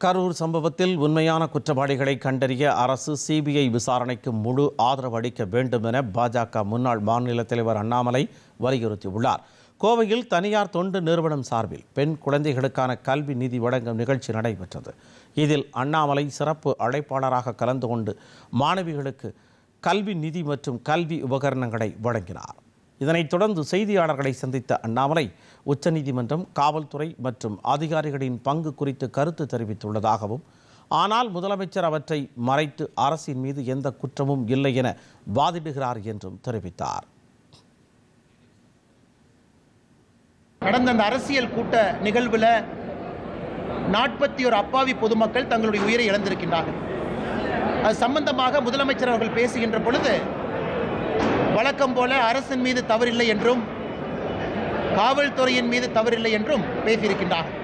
கரூர் சம்பவத்தில் உண்மையான குற்றவாளிகளை கண்டறிய அரசு சிபிஐ விசாரணைக்கு முழு ஆதரவு அளிக்க வேண்டும் என பாஜக முன்னாள் மாநில தலைவர் அண்ணாமலை வலியுறுத்தியுள்ளார். கோவையில் தனியார் தொண்டு நிறுவனம் சார்பில் பெண் குழந்தைகளுக்கான கல்வி நிதி வழங்கும் நிகழ்ச்சி நடைபெற்றது. இதில் அண்ணாமலை சிறப்பு அழைப்பாளராக கலந்து கொண்டு மாணவிகளுக்கு கல்வி நிதி மற்றும் கல்வி உபகரணங்களை வழங்கினார். இதனைத் தொடர்ந்து செய்தியாளர்களை சந்தித்த அண்ணாமலை உச்சநீதிமன்றம், காவல்துறை மற்றும் அதிகாரிகளின் பங்கு குறித்து கருத்து தெரிவித்துள்ளதாகவும், ஆனால் முதலமைச்சர் அவற்றை மறைத்து அரசின் மீது எந்த குற்றமும் இல்லை என வாதிடுகிறார் என்றும் தெரிவித்தார். கடந்த அந்த அரசியல் கூட்ட நிகழ்வில் 41 அப்பாவி பொதுமக்கள் தங்களுடைய உயிரை இழந்திருக்கின்றார்கள். அது சம்பந்தமாக முதலமைச்சர் அவர்கள் பேசுகின்ற பொழுது வழக்கம் போல அரசின் மீது தவறில்லை என்றும் காவல்துறையின் மீது தவறில்லை என்றும் பேசியிருக்கின்றார்கள்.